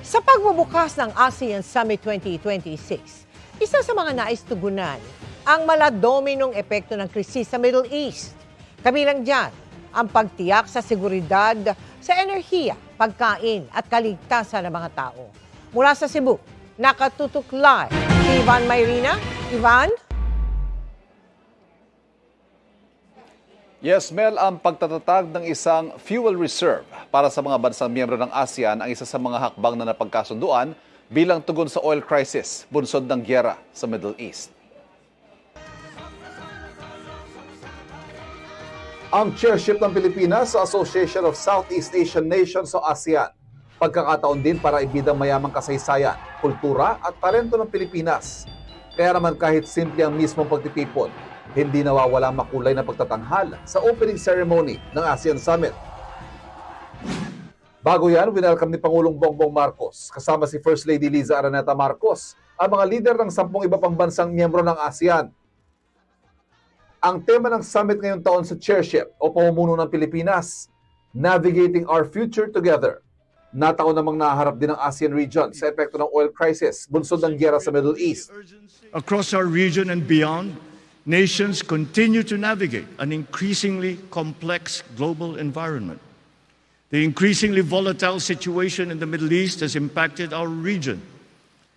Sa pagbubukas ng ASEAN Summit 2026, isa sa mga nais tugunan ang maladominong epekto ng krisis sa Middle East. Kabilang dyan ang pagtiyak sa seguridad sa enerhiya, pagkain at kaligtasan ng mga tao. Mula sa Cebu, nakatutok live si Ivan Mayrina. Ivan? Yes, Mel, ang pagtatatag ng isang fuel reserve para sa mga bansang miyembro ng ASEAN ang isa sa mga hakbang na napagkasunduan bilang tugon sa oil crisis, bunsod ng gyera sa Middle East. Ang chairship ng Pilipinas sa Association of Southeast Asian Nations o ASEAN. Pagkakataon din para ibidang mayamang kasaysayan, kultura at talento ng Pilipinas. Kaya naman kahit simple ang mismong pagtitipon, hindi nawawala makulay na pagtatanghal sa opening ceremony ng ASEAN Summit. Bago yan, winelcome ni Pangulong Bongbong Marcos kasama si First Lady Liza Araneta Marcos ang mga lider ng 10 iba pang bansang miyembro ng ASEAN. Ang tema ng summit ngayong taon sa chairship o pamumuno ng Pilipinas, Navigating Our Future Together. Nataon namang naharap din ang ASEAN region sa epekto ng oil crisis, bunsod ng gyera sa Middle East. Across our region and beyond, nations continue to navigate an increasingly complex global environment. The increasingly volatile situation in the Middle East has impacted our region,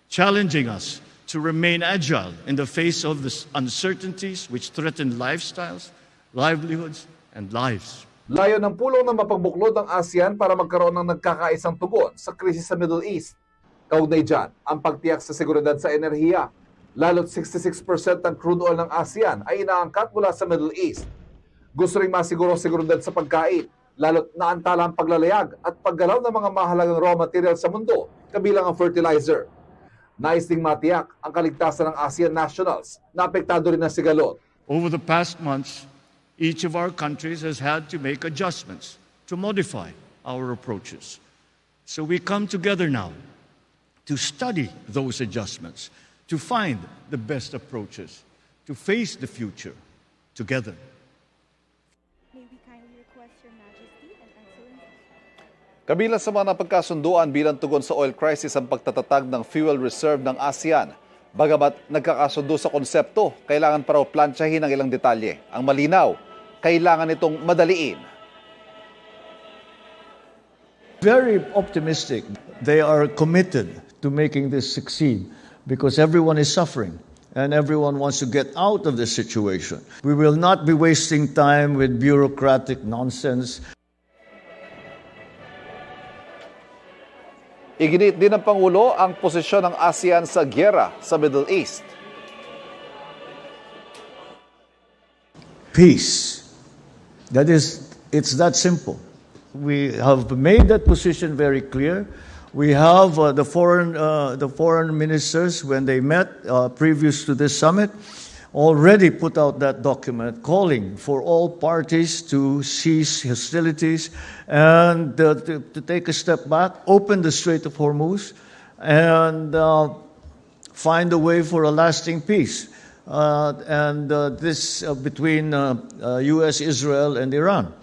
challenging us to remain agile in the face of the uncertainties which threaten lifestyles, livelihoods, and lives. Layo ng pulong na mapagbuklod ang ASEAN para magkaroon ng nagkakaisang tugon sa krisis sa Middle East. Kaugnay dyan, ang pagtiyak sa seguridad sa enerhiya. Lalo't 66% ng crude oil ng ASEAN ay inaangkat mula sa Middle East. Gusto ring masiguro seguridad sa pagkain, lalo't naantala ang paglalayag at paggalaw ng mga mahalagang raw material sa mundo, kabilang ang fertilizer. Nais ding matiyak ang kaligtasan ng ASEAN nationals na apektado rin ng sigalot. Over the past months, each of our countries has had to make adjustments to modify our approaches. So we come together now to study those adjustments, to find the best approaches, to face the future together. May we kindly request Your Majesty and Excellency. Kabilang sa mga napagkasunduan bilang tugon sa oil crisis ang pagtatatag ng fuel reserve ng ASEAN. Bagamat nagkakasundo sa konsepto, kailangan pa raw plantsahin ang ilang detalye. Ang malinaw, kailangan itong madaliin. Very optimistic. They are committed to making this succeed because everyone is suffering and everyone wants to get out of this situation. We will not be wasting time with bureaucratic nonsense. Iginit din ng Pangulo ang posisyon ng ASEAN sa gyera sa Middle East. Peace. It's that simple. We have made that position very clear. We have the foreign ministers, when they met previous to this summit, already put out that document calling for all parties to cease hostilities and to take a step back, open the Strait of Hormuz, and find a way for a lasting peace. This between U.S., Israel, and Iran.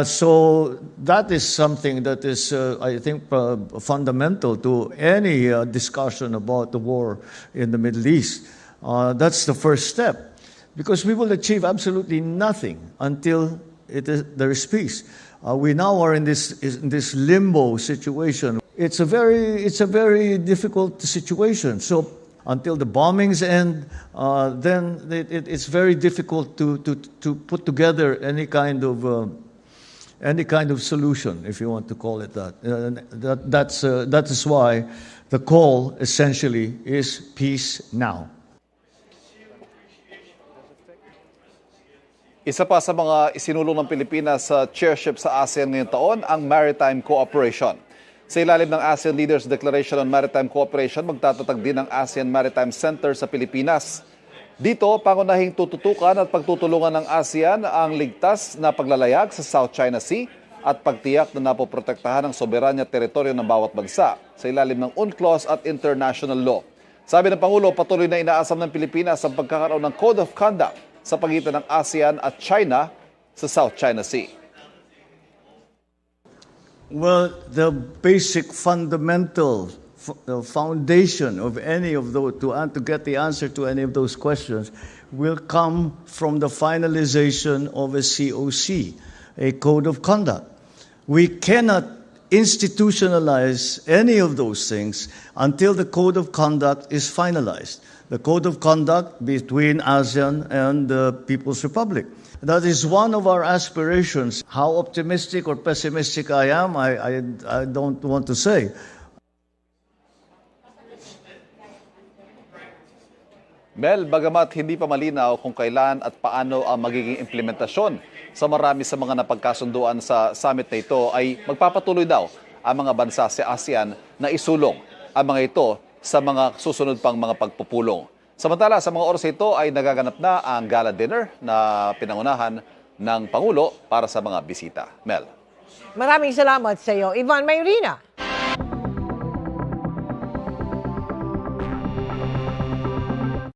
So that is something that is, I think, fundamental to any discussion about the war in the Middle East. That's the first step, because we will achieve absolutely nothing until there is peace. We now are in this limbo situation. It's a very difficult situation. So until the bombings end, then it's very difficult to put together any kind of solution, if you want to call it that. That is why the call essentially is peace now. Isa pa sa mga isinulong ng Pilipinas sa chairship sa ASEAN ngayong taon, ang maritime cooperation. Sa ilalim ng ASEAN Leaders Declaration on Maritime Cooperation, magtatatag din ang ASEAN Maritime Center sa Pilipinas. Dito, pangunahing tututukan at pagtutulungan ng ASEAN ang ligtas na paglalayag sa South China Sea at pagtiyak na napoprotektahan ang soberanya teritoryo ng bawat bansa sa ilalim ng UNCLOS at international law. Sabi ng Pangulo, patuloy na inaasam ng Pilipinas ang pagkakaroon ng Code of Conduct sa pagitan ng ASEAN at China sa South China Sea. Well, the basic fundamental the foundation of any of those, to get the answer to any of those questions, will come from the finalization of a COC, a code of conduct. We cannot institutionalize any of those things until the code of conduct is finalized. The code of conduct between ASEAN and the People's Republic. That is one of our aspirations. How optimistic or pessimistic I am, I don't want to say. Mel, bagamat hindi pa malinaw kung kailan at paano ang magiging implementasyon sa marami sa mga napagkasunduan sa summit na ito, ay magpapatuloy daw ang mga bansa sa ASEAN na isulong ang mga ito sa mga susunod pang mga pagpupulong. Samantala, sa mga oras ito ay nagaganap na ang gala dinner na pinangunahan ng Pangulo para sa mga bisita. Mel. Maraming salamat sa iyo, Ivan Mayrina.